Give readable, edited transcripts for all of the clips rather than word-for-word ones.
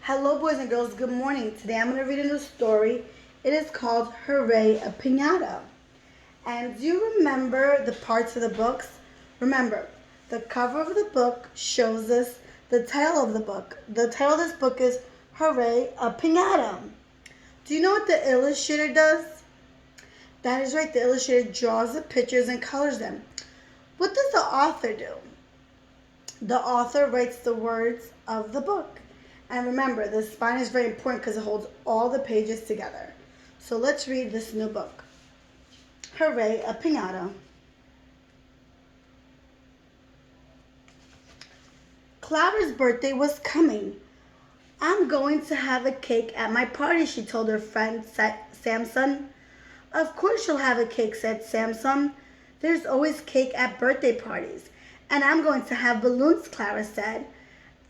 Hello, boys and girls. Good morning. Today I'm going to read a new story. It is called Hooray, a Piñata. And do you remember the parts of the books? Remember, the cover of the book shows us the title of the book. The title of this book is Hooray, a Piñata. Do you know what the illustrator does? That is right. The illustrator draws the pictures and colors them. What does the author do? The author writes the words of the book. And remember, the spine is very important because it holds all the pages together. So let's read this new book. Hooray, a Piñata. Clara's birthday was coming. I'm going to have a cake at my party, she told her friend Samson. Of course you'll have a cake, said Samson. There's always cake at birthday parties. And I'm going to have balloons, Clara said.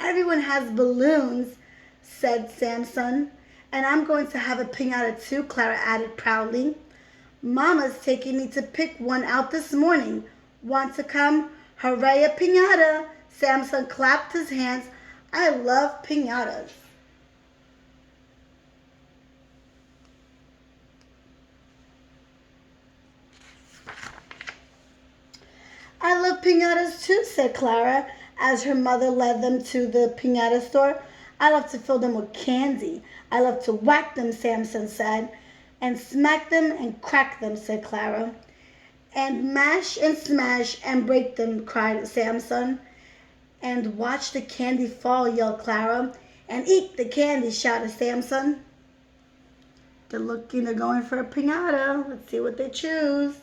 Everyone has balloons, said Samson. And I'm going to have a piñata too, Clara added proudly. Mama's taking me to pick one out this morning. Want to come? Hooray, a piñata! Samson clapped his hands. I love piñatas. I love piñatas too, said Clara, as her mother led them to the piñata store. I love to fill them with candy. I love to whack them, Samson said. And smack them and crack them, said Clara. And mash and smash and break them, cried Samson. And watch the candy fall, yelled Clara. And eat the candy, shouted Samson. They're going for a piñata. Let's see what they choose.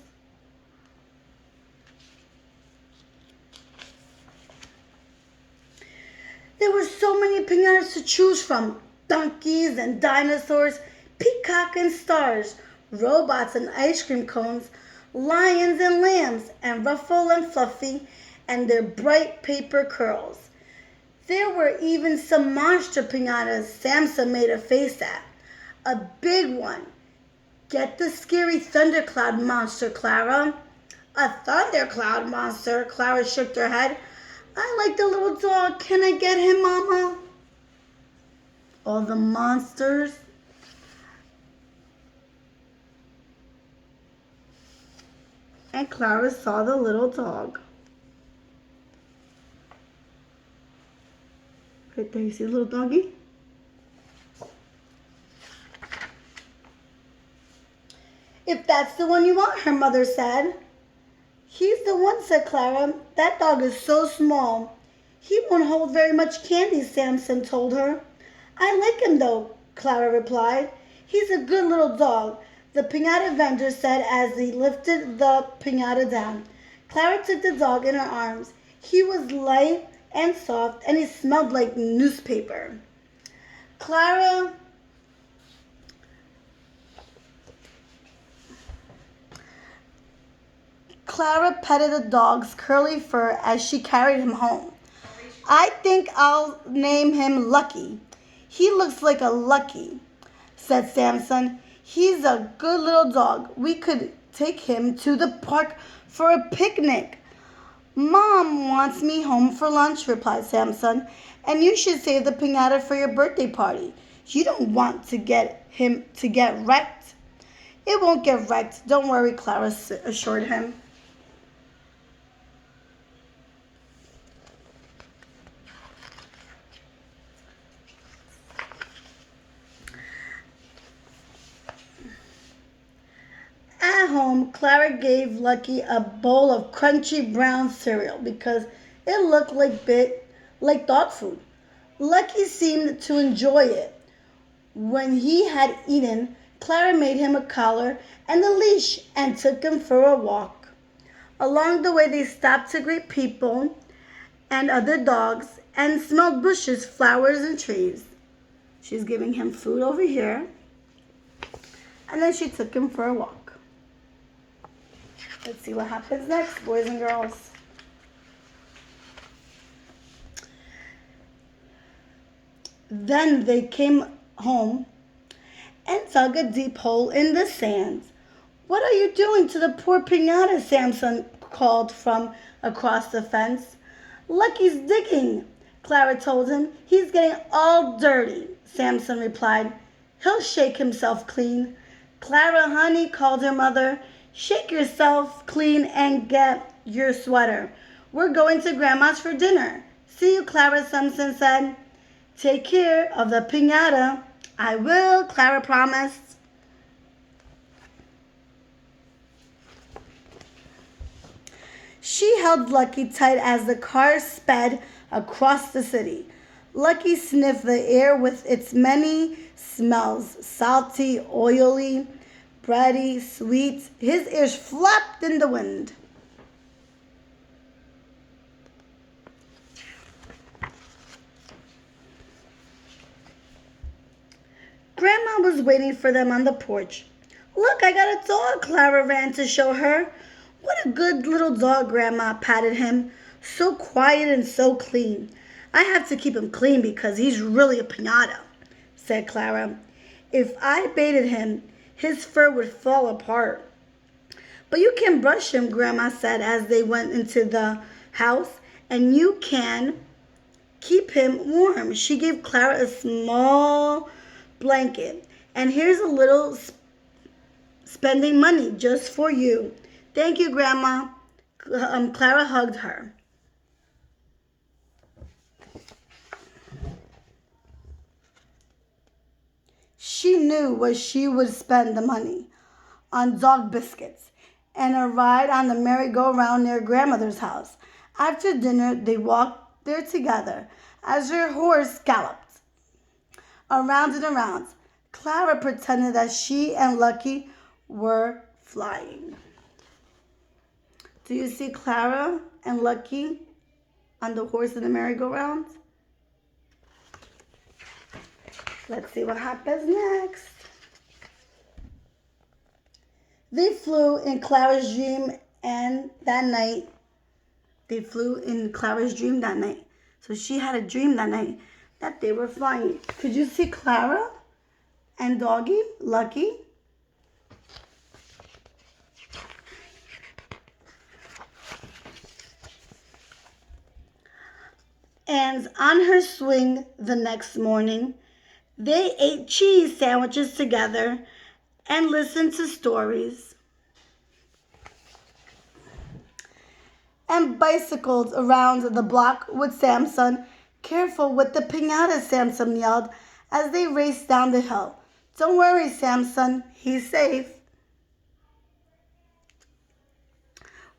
There were so many piñatas to choose from. Donkeys and dinosaurs, peacock and stars, robots and ice cream cones, lions and lambs, and Ruffle and Fluffy and their bright paper curls. There were even some monster piñatas Samson made a face at. A big one. Get the scary thundercloud monster, Clara. A thundercloud monster? Clara shook her head. I like the little dog. Can I get him, Mama? All the monsters. And Clara saw the little dog. Right there, you see the little doggy? If that's the one you want, her mother said. He's the one, said Clara. That dog is so small. He won't hold very much candy, Samson told her. I like him, though, Clara replied. He's a good little dog, the piñata vendor said as he lifted the piñata down. Clara took the dog in her arms. He was light and soft, and he smelled like newspaper. Clara petted the dog's curly fur as she carried him home. I think I'll name him Lucky. He looks like a lucky, said Samson. He's a good little dog. We could take him to the park for a picnic. Mom wants me home for lunch, replied Samson, and you should save the piñata for your birthday party. You don't want to get him to get wrecked. It won't get wrecked. Don't worry, Clara assured him. At home, Clara gave Lucky a bowl of crunchy brown cereal because it looked like dog food. Lucky seemed to enjoy it. When he had eaten, Clara made him a collar and a leash and took him for a walk. Along the way, they stopped to greet people and other dogs and smelled bushes, flowers, and trees. She's giving him food over here, and then she took him for a walk. Let's see what happens next, boys and girls. Then they came home and dug a deep hole in the sand. What are you doing to the poor piñata? Samson called from across the fence. Lucky's digging, Clara told him. He's getting all dirty. Samson replied. He'll shake himself clean. Clara, honey, called her mother. Shake yourself clean and get your sweater. We're going to Grandma's for dinner. See you, Clara, Samson said. Take care of the piñata. I will, Clara promised. She held Lucky tight as the car sped across the city. Lucky sniffed the air with its many smells, salty, oily, bready, sweet. His ears flapped in the wind. Grandma was waiting for them on the porch. Look, I got a dog, Clara ran to show her. What a good little dog, Grandma patted him. So quiet and so clean. I have to keep him clean because he's really a piñata, said Clara. If I baited him, his fur would fall apart. But you can brush him, Grandma said as they went into the house, and you can keep him warm. She gave Clara a small blanket. And here's a little spending money just for you. Thank you, Grandma. Clara hugged her. She knew where she would spend the money on dog biscuits and a ride on the merry-go-round near grandmother's house. After dinner, they walked there together as her horse galloped around and around. Clara pretended that she and Lucky were flying. Do you see Clara and Lucky on the horse in the merry-go-round? Let's see what happens next. They flew in Clara's dream and that night. So she had a dream that night that they were flying. Could you see Clara and Doggy, Lucky? And on her swing the next morning, they ate cheese sandwiches together and listened to stories and bicycled around the block with Samson. Careful with the piñata, Samson yelled as they raced down the hill. Don't worry, Samson, he's safe.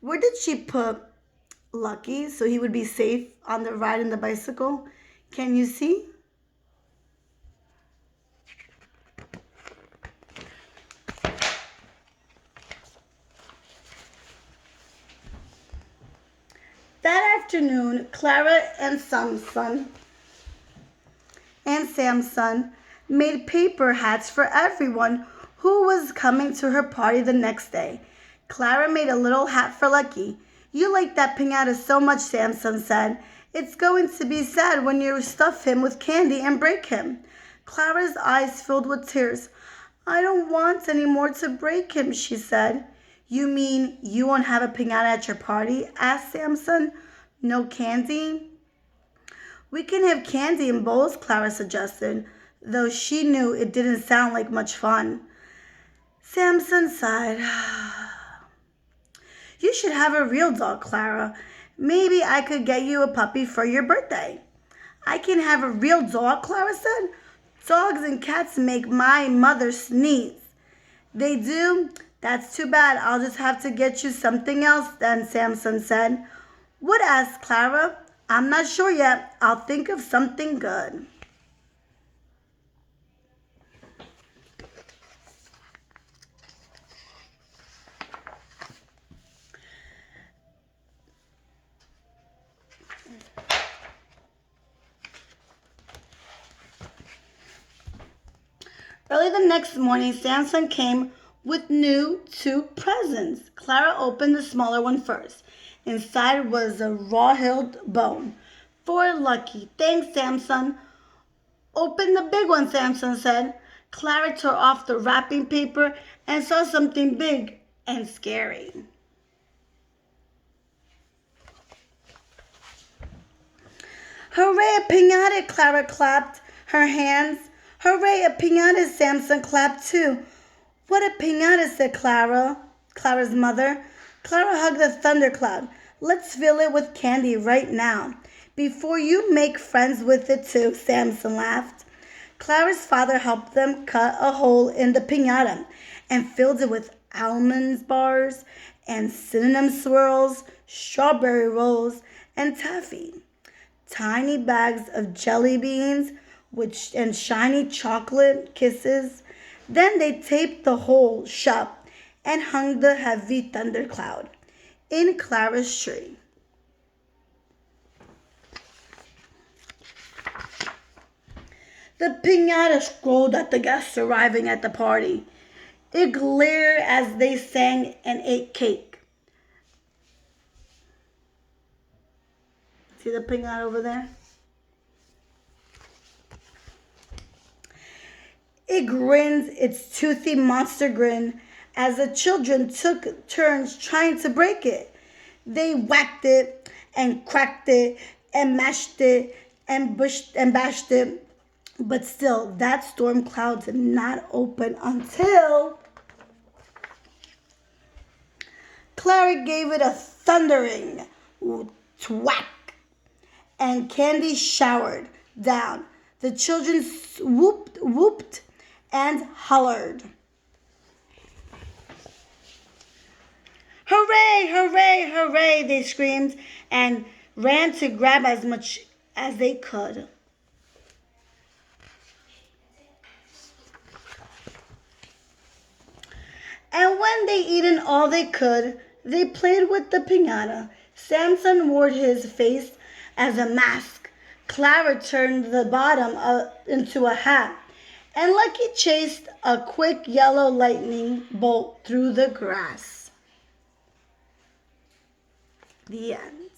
Where did she put Lucky so he would be safe on the ride in the bicycle? Can you see? That afternoon, Clara and Samson made paper hats for everyone who was coming to her party the next day. Clara made a little hat for Lucky. You like that piñata so much, Samson said. It's going to be sad when you stuff him with candy and break him. Clara's eyes filled with tears. I don't want any more to break him, she said. You mean you won't have a piñata at your party? Asked Samson. No candy? We can have candy in bowls, Clara suggested, though she knew it didn't sound like much fun. Samson sighed. You should have a real dog, Clara. Maybe I could get you a puppy for your birthday. I can have a real dog, Clara said. Dogs and cats make my mother sneeze. They do? That's too bad. I'll just have to get you something else then, Samson said. What? Asked Clara. I'm not sure yet. I'll think of something good. Early the next morning, Samson came with two presents. Clara opened the smaller one first. Inside was a raw-hilled bone. For Lucky. Thanks, Samson. Open the big one, Samson said. Clara tore off the wrapping paper and saw something big and scary. Hooray, a piñata, Clara clapped her hands. Hooray, a piñata, Samson clapped too. What a piñata, said Clara's mother. Clara hugged the thundercloud. Let's fill it with candy right now. Before you make friends with it too, Samson laughed. Clara's father helped them cut a hole in the piñata and filled it with almond bars and cinnamon swirls, strawberry rolls, and taffy. Tiny bags of jelly beans and shiny chocolate kisses. Then they taped the hole shut and hung the heavy thundercloud in Clara's tree. The piñata scowled at the guests arriving at the party. It glared as they sang and ate cake. See the piñata over there? It grinned its toothy monster grin as the children took turns trying to break it. They whacked it and cracked it and mashed it and bashed it. But still, that storm cloud did not open until Clara gave it a thundering thwack, and candy showered down. The children whooped, and hollered. Hooray, hooray, hooray, they screamed and ran to grab as much as they could. And when they eaten all they could, they played with the piñata. Samson wore his face as a mask. Clara turned the bottom into a hat. And Lucky chased a quick yellow lightning bolt through the grass. The end.